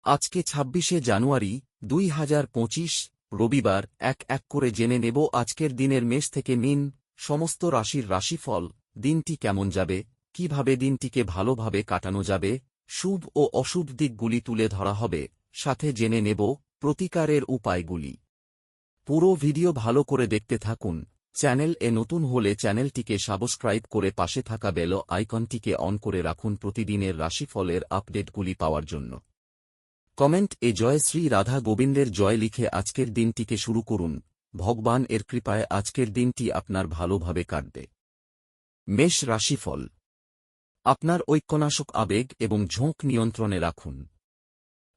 আজকে ২৬শে জানুয়ারি ২০২৫ রবিবার। এক এক করে জেনে নেব আজকের দিনের মেষ থেকে মীন সমস্ত রাশির রাশিফল। দিনটি কেমন যাবে, কিভাবে দিনটিকে ভালোভাবে কাটানো যাবে, শুভ ও অশুভ দিকগুলি তুলে ধরা হবে, সাথে জেনে নেব প্রতিকারের উপায়গুলি। পুরো ভিডিও ভালো করে দেখতে থাকুন। চ্যানেল এ নতুন হলে চ্যানেলটিকে সাবস্ক্রাইব করে পাশে থাকা বেল আইকনটিকে অন করে রাখুন প্রতিদিনের রাশিফলের আপডেটগুলি পাওয়ার জন্য। কমেন্ট এ জয় শ্রী রাধা গোবিন্দের জয় লিখে আজকের দিনটিকে শুরু করুন। ভগবান এর কৃপায় আজকের দিনটি আপনার ভালোভাবে কাটবে। মেষ রাশিফল। আপনার ঐক্যনাশক আবেগ এবং ঝোঁক নিয়ন্ত্রণে রাখুন।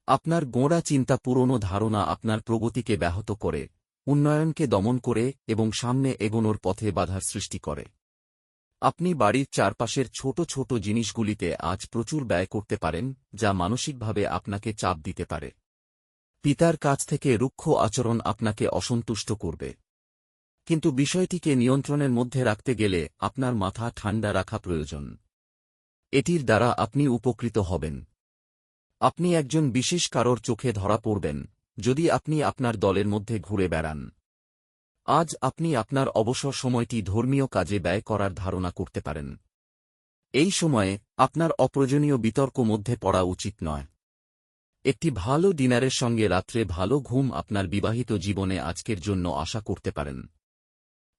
আপনার গোঁড়া চিন্তা পুরনো ধারণা আপনার প্রগতিকে ব্যাহত করে, উন্নয়নকে দমন করে এবং সামনে এগোনোর পথে বাধার সৃষ্টি করে। আপনি বাড়ির চারপাশের ছোট ছোট জিনিসগুলিতে আজ প্রচুর ব্যয় করতে পারেন, যা মানসিকভাবে আপনাকে চাপ দিতে পারে। পিতার কাছ থেকে রুক্ষ আচরণ আপনাকে অসন্তুষ্ট করবে। কিন্তু বিষয়টিকে নিয়ন্ত্রণের মধ্যে রাখতে গেলে আপনার মাথা ঠান্ডা রাখা প্রয়োজন। এটির দ্বারা আপনি উপকৃত হবেন। আপনি একজন বিশেষ কারোর চোখে ধরা পড়বেন, যদি আপনি আপনার দলের মধ্যে ঘুরে বেড়ান। আজ আপনি আপনার অবসর সময়টি ধর্মীয় কাজে ব্যয় করার ধারণা করতে পারেন। এই সময়ে আপনার অপ্রয়োজনীয় বিতর্ক মধ্যে পড়া উচিত নয়। একটি ভালো ডিনারের সঙ্গে রাত্রে ভালো ঘুম আপনার বিবাহিত জীবনে আজকের জন্য আশা করতে পারেন।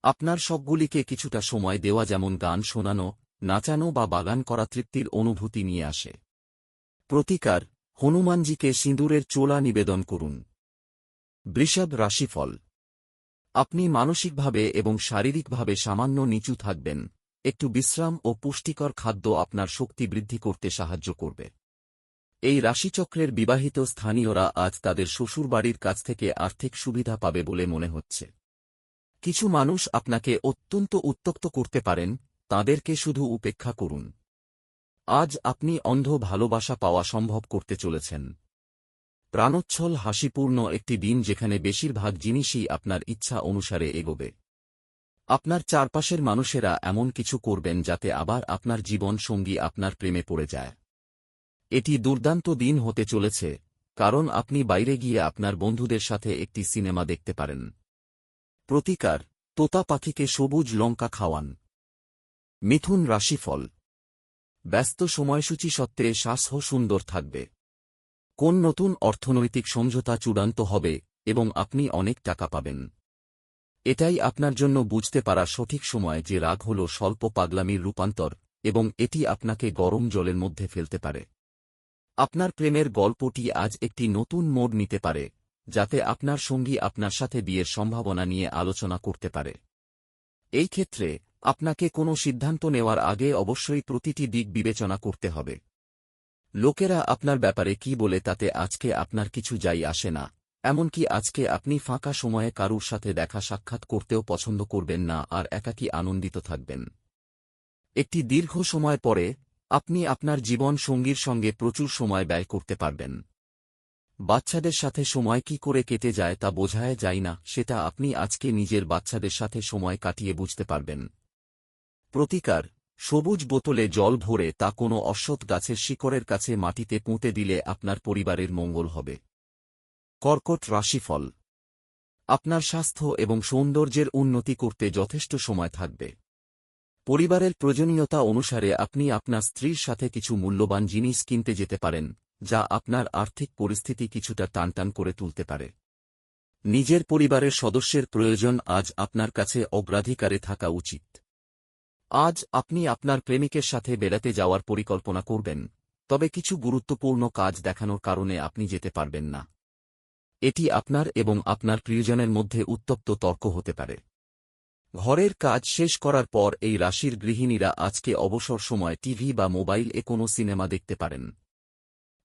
আপনার শখগুলিকে কিছুটা সময় দেওয়া, যেমন গান শোনানো, নাচানো বা বাগান করা, তৃপ্তির অনুভূতি নিয়ে আসে। প্রতিকার: হনুমানজিকে সিঁদুরের চোলা নিবেদন করুন। বৃষভ রাশিফল। আপনি মানসিকভাবে এবং শারীরিকভাবে সামান্য নিচু থাকবেন। একটু বিশ্রাম ও পুষ্টিকর খাদ্য আপনার শক্তি বৃদ্ধি করতে সাহায্য করবে। এই রাশিচক্রের বিবাহিত স্থানীয়রা আজ তাদের শ্বশুরবাড়ির কাছ থেকে আর্থিক সুবিধা পাবে বলে মনে হচ্ছে। কিছু মানুষ আপনাকে অত্যন্ত উত্ত্যক্ত করতে পারেন, তাদেরকে শুধু উপেক্ষা করুন। আজ আপনি অন্ধ ভালোবাসা পাওয়া সম্ভব করতে চলেছেন। প্রাণোচ্ছল হাসিপূর্ণ একটি দিন, যেখানে বেশিরভাগ জিনিসই আপনার ইচ্ছা অনুসারে এগোবে। আপনার চারপাশের মানুষেরা এমন কিছু করবেন যাতে আবার আপনার জীবন সঙ্গী আপনার প্রেমে পড়ে যায়। এটি দুর্দান্ত দিন হতে চলেছে, কারণ আপনি বাইরে গিয়ে আপনার বন্ধুদের সাথে একটি সিনেমা দেখতে পারেন। প্রতিকার: তোতা পাখিকে সবুজ লঙ্কা খাওয়ান। মিথুন রাশিফল। ব্যস্ত সময়সূচি সত্ত্বে স্বাস্থ্য সুন্দর থাকবে। কোন নতুন অর্থনৈতিক সমঝোতা চূড়ান্ত হবে এবং আপনি অনেক টাকা পাবেন। এটাই আপনার জন্য বুঝতে পারা সঠিক সময় যে রাগ হল স্বল্প পাগলামির রূপান্তর, এবং এটি আপনাকে গরম জলের মধ্যে ফেলতে পারে। আপনার প্রেমের গল্পটি আজ একটি নতুন মোড় নিতে পারে, যাতে আপনার সঙ্গী আপনার সাথে বিয়ের সম্ভাবনা নিয়ে আলোচনা করতে পারে। এই ক্ষেত্রে আপনাকে কোনো সিদ্ধান্ত নেওয়ার আগে অবশ্যই প্রতিটি দিক বিবেচনা করতে হবে। লোকেরা আপনার ব্যাপারে কি বলে তাতে আজকে আপনার কিছু যাই আসে না। এমনকি আজকে আপনি ফাঁকা সময়ে কারুর সাথে দেখা সাক্ষাৎ করতেও পছন্দ করবেন না, আর একাকী আনন্দিত থাকবেন। একটি দীর্ঘ সময় পরে আপনি আপনার জীবন সঙ্গীর সঙ্গে প্রচুর সময় ব্যয় করতে পারবেন। বাচ্চাদের সাথে সময় কি করে কেটে যায় তা বোঝায় যায় না, সেটা আপনি আজকে নিজের বাচ্চাদের সাথে সময় কাটিয়ে বুঝতে পারবেন। প্রতিকার: সবুজ বোতলে জল ভরে তা কোনো অশ্বত্থ গাছের শিকড়ের কাছে মাটিতে পুঁতে দিলে আপনার পরিবারের মঙ্গল হবে। কর্কট রাশিফল। আপনার স্বাস্থ্য এবং সৌন্দর্যের উন্নতি করতে যথেষ্ট সময় থাকবে। পরিবারের প্রয়োজনীয়তা অনুসারে আপনি আপনার স্ত্রীর সাথে কিছু মূল্যবান জিনিস কিনতে যেতে পারেন, যা আপনার আর্থিক পরিস্থিতি কিছুটা টানটান করে তুলতে পারে। নিজের পরিবারের সদস্যের প্রয়োজন আজ আপনার কাছে অগ্রাধিকারে থাকা উচিত। আজ আপনি আপনার প্রেমিকের সাথে বেড়াতে যাওয়ার পরিকল্পনা করবেন, তবে কিছু গুরুত্বপূর্ণ কাজ দেখানোর কারণে আপনি যেতে পারবেন না। এটি আপনার এবং আপনার প্রিয়জনের মধ্যে উত্তপ্ত তর্ক হতে পারে। ঘরের কাজ শেষ করার পর এই রাশির গৃহিণীরা আজকে অবসর সময় টিভি বা মোবাইল-এ কোনো সিনেমা দেখতে পারেন।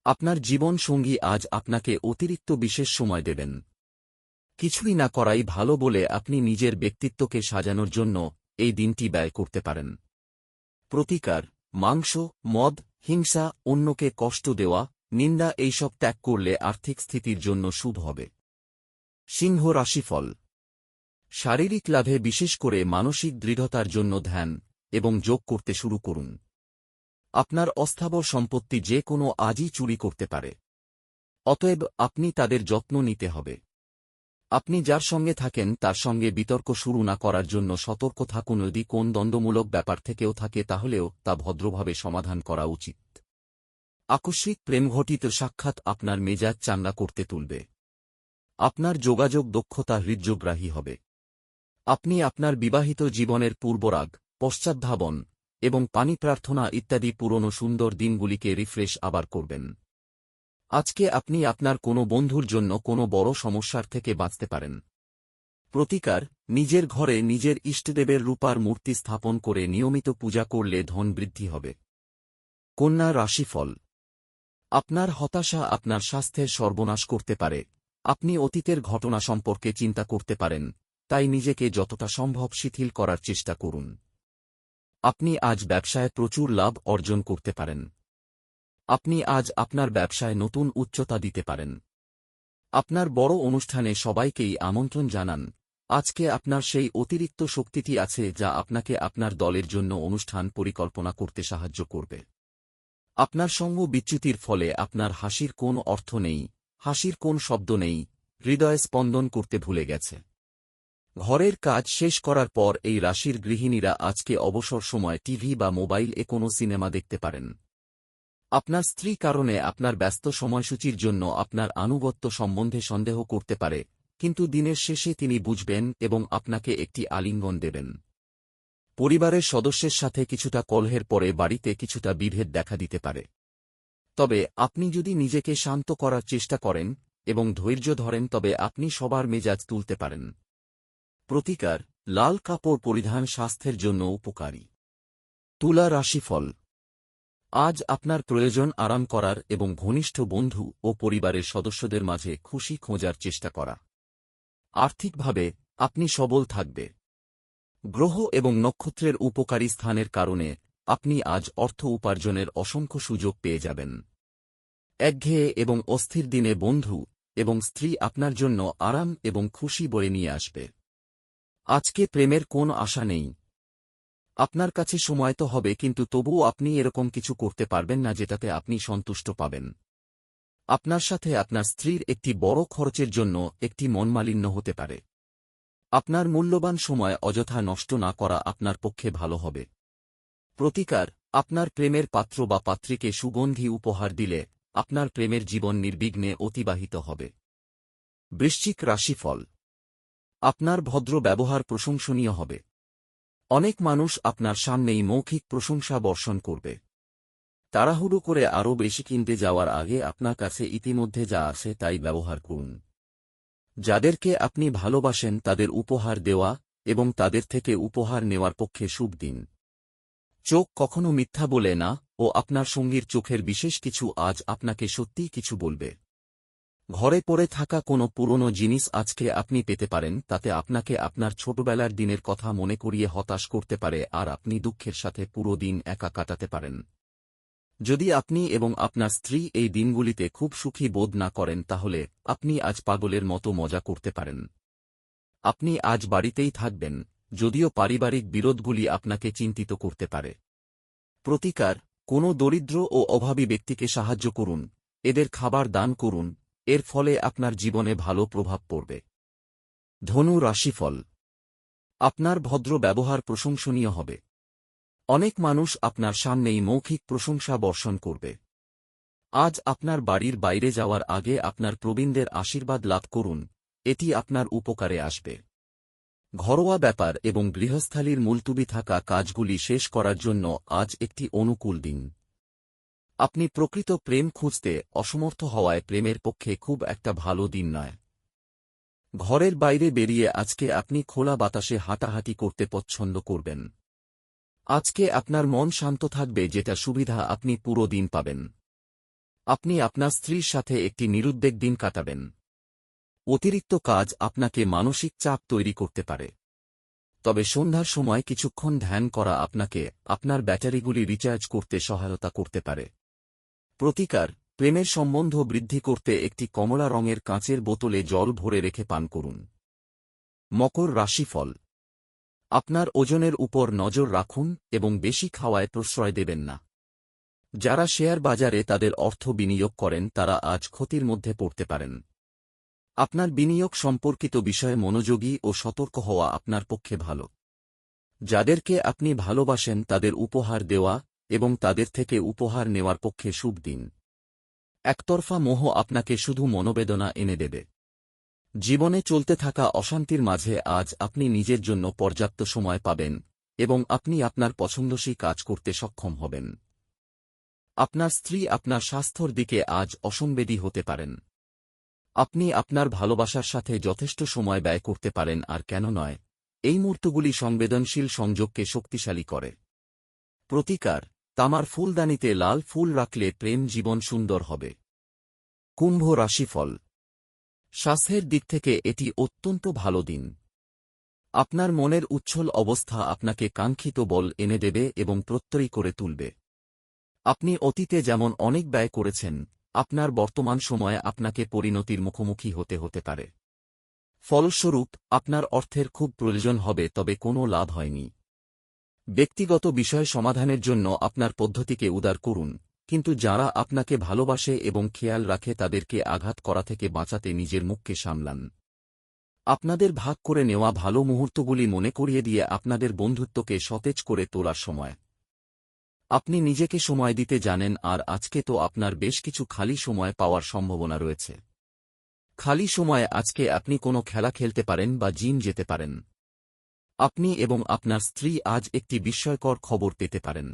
আপনার জীবন সঙ্গী আজ আপনাকে অতিরিক্ত বিশেষ সময় দেবেন। কিছুই না করাই ভালো বলে আপনি নিজের ব্যক্তিত্বকে সাজানোর জন্য এই দিনটি ব্যয় করতে পারেন। প্রতিকার: মাংস, মদ, হিংসা, অন্যকে কষ্ট দেওয়া, নিন্দা এইসব ত্যাগ করলে আর্থিক স্থিতির জন্য শুভ হবে। সিংহ রাশিফল। শারীরিক লাভে, বিশেষ করে মানসিক দৃঢ়তার জন্য ধ্যান এবং যোগ করতে শুরু করুন। আপনার অস্থাবর সম্পত্তি যে কোনো আজই চুরি করতে পারে। অতএব আপনি তাদের যত্ন নিতে হবে। আপনি যার সঙ্গে থাকেন তার সঙ্গে বিতর্ক শুরু না করার জন্য সতর্ক থাকুন। যদি কোন দ্বন্দ্বমূলক ব্যাপার থেকেও থাকে তাহলেও তা ভদ্রভাবে সমাধান করা উচিত। আকস্মিক প্রেমঘটিত সাক্ষাৎ আপনার মেজাজ চাঙ্গা করতে তুলবে। আপনার যোগাযোগ দক্ষতা হৃদয়গ্রাহী হবে। আপনি আপনার বিবাহিত জীবনের পূর্বরাগ, পশ্চাদ্ধাবন এবং পানি প্রার্থনা ইত্যাদি পুরনো সুন্দর দিনগুলিকে রিফ্রেশ আবার করবেন। আজকে আপনি আপনার কোনো বন্ধুর জন্য কোনো বড় সমস্যার থেকে বাঁচতে পারেন। প্রতিকার: নিজের ঘরে নিজের ইষ্টদেবের রূপার মূর্তি স্থাপন করে নিয়মিত পূজা করলে ধন বৃদ্ধি হবে। কন্যা রাশিফল: আপনার হতাশা আপনার স্বাস্থ্যের সর্বনাশ করতে পারে। আপনি অতীতের ঘটনা সম্পর্কে চিন্তা করতে পারেন, তাই নিজেকে যতটা সম্ভব শিথিল করার চেষ্টা করুন। আপনি আজ ব্যবসায় প্রচুর লাভ অর্জন করতে পারেন। আপনি আজ আপনার ব্যবসায় নতুন উচ্চতা দিতে পারেন। আপনার বড় অনুষ্ঠানে সবাইকেই আমন্ত্রণ জানান। আজকে আপনার সেই অতিরিক্ত শক্তিটি আছে যা আপনাকে আপনার দলের জন্য অনুষ্ঠান পরিকল্পনা করতে সাহায্য করবে। আপনার সঙ্গ বিচ্যুতির ফলে আপনার হাসির কোন অর্থ নেই, হাসির কোন শব্দ নেই, হৃদয় স্পন্দন করতে ভুলে গেছে। ঘরের কাজ শেষ করার পর এই রাশির গৃহিণীরা আজকে অবসর সময় টিভি বা মোবাইলে কোনো সিনেমা দেখতে পারেন। আপনার স্ত্রী কারণে আপনার ব্যস্ত সময়সূচির জন্য আপনার আনুগত্য সম্বন্ধে সন্দেহ করতে পারে, কিন্তু দিনের শেষে তিনি বুঝবেন এবং আপনাকে একটি আলিঙ্গন দেবেন। পরিবারের সদস্যের সাথে কিছুটা কলহের পরে বাড়িতে কিছুটা বিভেদ দেখা দিতে পারে। তবে আপনি যদি নিজেকে শান্ত করার চেষ্টা করেন এবং ধৈর্য ধরেন তবে আপনি সবার মেজাজ তুলতে পারেন। প্রতিকার: লাল কাপড় পরিধান স্বাস্থ্যের জন্য উপকারী। তুলা রাশিফল: আজ আপনার প্রয়োজন আরাম করার এবং ঘনিষ্ঠ বন্ধু ও পরিবারের সদস্যদের মাঝে খুশি খোঁজার চেষ্টা করা। আর্থিকভাবে আপনি সবল থাকবে। গ্রহ এবং নক্ষত্রের উপকারী স্থানের কারণে আপনি আজ অর্থ উপার্জনের অসংখ্য সুযোগ পেয়ে যাবেন। একঘেয়ে এবং অস্থির দিনে বন্ধু এবং স্ত্রী আপনার জন্য আরাম এবং খুশি বয়ে নিয়ে আসবে। আজকে প্রেমের কোন আশা নেই। আপনার কাছে সময় তো হবে, কিন্তু তবুও আপনি এরকম কিছু করতে পারবেন না যেটাতে আপনি সন্তুষ্ট পাবেন। আপনার সাথে আপনার স্ত্রীর একটি বড় খরচের জন্য একটি মনমালিন্য হতে পারে। আপনার মূল্যবান সময় অযথা নষ্ট না করা আপনার পক্ষে ভালো হবে। প্রতিকার: আপনার প্রেমের পাত্র বা পাত্রীকে সুগন্ধি উপহার দিলে আপনার প্রেমের জীবন নির্বিঘ্নে অতিবাহিত হবে। বৃশ্চিক রাশিফল: আপনার ভদ্র ব্যবহার প্রশংসনীয় হবে। অনেক মানুষ আপনার সামনেই মৌখিক প্রশংসা বর্ষণ করবে। তাড়াহুড়ো করে আরও বেশি কিনতে যাওয়ার আগে আপনার কাছে ইতিমধ্যে যা আছে তাই ব্যবহার করুন। যাদেরকে আপনি ভালোবাসেন তাদের উপহার দেওয়া এবং তাদের থেকে উপহার নেওয়ার পক্ষে শুভ দিন। চোখ কখনো মিথ্যা বলে না ও আপনার সঙ্গীর চোখের বিশেষ কিছু আজ আপনাকে সত্যিই কিছু বলবে। ঘরে পড়ে থাকা কোনো পুরনো জিনিস আজকে আপনি পেতে পারেন, তাতে আপনাকে আপনার ছোটবেলার দিনের কথা মনে করিয়ে হতাশ করতে পারে আর আপনি দুঃখের সাথে পুরো দিন একা কাটাতে পারেন। যদি আপনি এবং আপনার স্ত্রী এই দিনগুলিতে খুব সুখী বোধ না করেন তাহলে আপনি আজ পাগলের মতো মজা করতে পারেন। আপনি আজ বাড়িতেই থাকবেন, যদিও পারিবারিক বিরোধগুলি আপনাকে চিন্তিত করতে পারে। প্রতিকার: কোনো দরিদ্র ও অভাবী ব্যক্তিকে সাহায্য করুন, এদের খাবার দান করুন, এর ফলে আপনার জীবনে ভালো প্রভাব পড়বে। ধনু রাশিফল: আপনার ভদ্র ব্যবহার প্রশংসনীয় হবে। অনেক মানুষ আপনার সামনেই মৌখিক প্রশংসা বর্ষণ করবে। আজ আপনার বাড়ির বাইরে যাওয়ার আগে আপনার প্রবীণদের আশীর্বাদ লাভ করুন, এটি আপনার উপকারে আসবে। ঘরোয়া ব্যাপার এবং গৃহস্থালির মুলতুবি থাকা কাজগুলি শেষ করার জন্য আজ একটি অনুকূল দিন। আপনি প্রকৃত প্রেম খুঁজতে অসমর্থ হওয়ায় প্রেমের পক্ষে খুব একটা ভালো দিন নয়। ঘরের বাইরে বেরিয়ে আজকে আপনি খোলা বাতাসে হাঁটাহাঁটি করতে পছন্দ করবেন। আজকে আপনার মন শান্ত থাকবে, যেটা সুবিধা আপনি পুরো দিন পাবেন। আপনি আপনার স্ত্রীর সাথে একটি নিরুদ্বেগ দিন কাটাবেন। অতিরিক্ত কাজ আপনাকে মানসিক চাপ তৈরি করতে পারে। তবে সন্ধ্যার সময় কিছুক্ষণ ধ্যান করা আপনাকে আপনার ব্যাটারিগুলি রিচার্জ করতে সহায়তা করতে পারে। প্রতিকার: প্রেমের সম্বন্ধ বৃদ্ধি করতে একটি কমলা রঙের কাঁচের বোতলে জল ভরে রেখে পান করুন। মকর রাশিফল: আপনার ওজনের উপর নজর রাখুন এবং বেশি খাওয়ায় প্রশ্রয় দেবেন না। যারা শেয়ার বাজারে তাদের অর্থ বিনিয়োগ করেন তারা আজ ক্ষতির মধ্যে পড়তে পারেন। আপনার বিনিয়োগ সম্পর্কিত বিষয়ে মনোযোগী ও সতর্ক হওয়া আপনার পক্ষে ভালো। যাদেরকে আপনি ভালোবাসেন তাদের উপহার দেওয়া এবং তাদের থেকে উপহার নেওয়ার পক্ষে শুভ দিন। একতরফা মোহ আপনাকে শুধু মনোবেদনা এনে দেবে। জীবনে চলতে থাকা অশান্তির মাঝে আজ আপনি নিজের জন্য পর্যাপ্ত সময় পাবেন এবং আপনি আপনার পছন্দসই কাজ করতে সক্ষম হবেন। আপনার স্ত্রী আপনার স্বাস্থ্যর দিকে আজ অসংবেদী হতে পারেন। আপনি আপনার ভালোবাসার সাথে যথেষ্ট সময় ব্যয় করতে পারেন, আর কেন নয়, এই মুহূর্তগুলি সংবেদনশীল সংযোগকে শক্তিশালী করে। প্রতিকার: তামার ফুলদানিতে লাল ফুল রাখলে প্রেম জীবন সুন্দর হবে। কুম্ভ রাশিফল: স্বাস্থ্যের দিক থেকে এটি অত্যন্ত ভালো দিন। আপনার মনের উচ্ছল অবস্থা আপনাকে কাঙ্ক্ষিত বল এনে দেবে এবং প্রত্যয়ী করে তুলবে। আপনি অতীতে যেমন অনেক ব্যয় করেছেন, আপনার বর্তমান সময়ে আপনাকে পরিণতির মুখোমুখি হতে পারে। ফলস্বরূপ আপনার অর্থের খুব প্রয়োজন হবে, তবে কোনো লাভ হয়নি। ব্যক্তিগত বিষয় সমাধানের জন্য আপনার পদ্ধতিকে উদার করুন, কিন্তু যারা আপনাকে ভালোবাসে এবং খেয়াল রাখে তাদেরকে আঘাত করা থেকে বাঁচাতে নিজের মুখকে সামলান। আপনাদের ভাগ করে নেওয়া ভালো মুহূর্তগুলি মনে করিয়ে দিয়ে আপনাদের বন্ধুত্বকে সতেজ করে তোলার সময়। আপনি নিজেকে সময় দিতে জানেন, আর আজকে তো আপনার বেশ কিছু খালি সময় পাওয়ার সম্ভাবনা রয়েছে। খালি সময়ে আজকে আপনি কোনো খেলা খেলতে পারেন বা জিম যেতে পারেন। আপনি এবং আপনার স্ত্রী আজ একটি বিস্ময়কর খবর পেতে পারেন।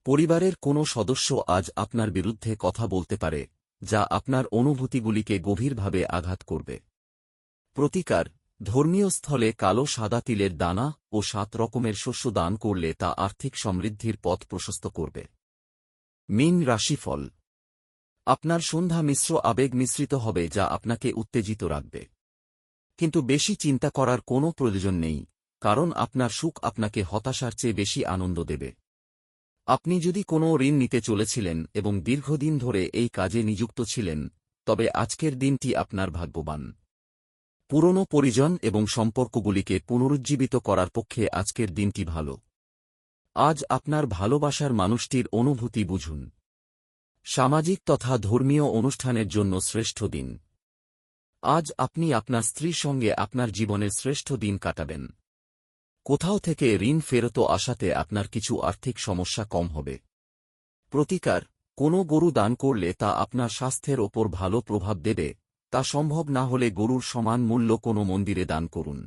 পরিবারের কোনো সদস্য আজ আপনার বিরুদ্ধে কথা বলতে পারে, যা আপনার অনুভূতিগুলিকে গভীরভাবে আঘাত করবে। প্রতিকার: ধর্মীয় স্থলে কালো সাদা তিলের দানা ও 7 রকমের শস্য দান করলে তা আর্থিক সমৃদ্ধির পথ প্রশস্ত করবে। মীন রাশিফল: আপনার সন্ধ্যা মিশ্র আবেগ মিশ্রিত হবে, যা আপনাকে উত্তেজিত রাখবে। কিন্তু বেশি চিন্তা করার কোনো প্রয়োজন নেই, কারণ আপনার সুখ আপনাকে হতাশার চেয়ে বেশি আনন্দ দেবে। আপনি যদি কোনো ঋণ নিতে চলেছিলেন এবং দীর্ঘদিন ধরে এই কাজে নিযুক্ত ছিলেন, তবে আজকের দিনটি আপনার ভাগ্যবান। পুরনো পরিজন এবং সম্পর্কগুলিকে পুনরুজ্জীবিত করার পক্ষে আজকের দিনটি ভালো। আজ আপনার ভালোবাসার মানুষটির অনুভূতি বুঝুন। সামাজিক তথা ধর্মীয় অনুষ্ঠানের জন্য শ্রেষ্ঠ দিন। আজ আপনি আপনার স্ত্রীর সঙ্গে আপনার জীবনের শ্রেষ্ঠ দিন কাটাবেন। কোথাও থেকে ঋণ ফেরত আসাতে আপনার কিছু আর্থিক সমস্যা কম হবে। প্রতিকার: কোনো গরু দান করলে তা আপনার স্বাস্থ্যের ওপর ভালো প্রভাব দেবে। তা সম্ভব না হলে গরুর সমান মূল্য কোনো মন্দিরে দান করুন।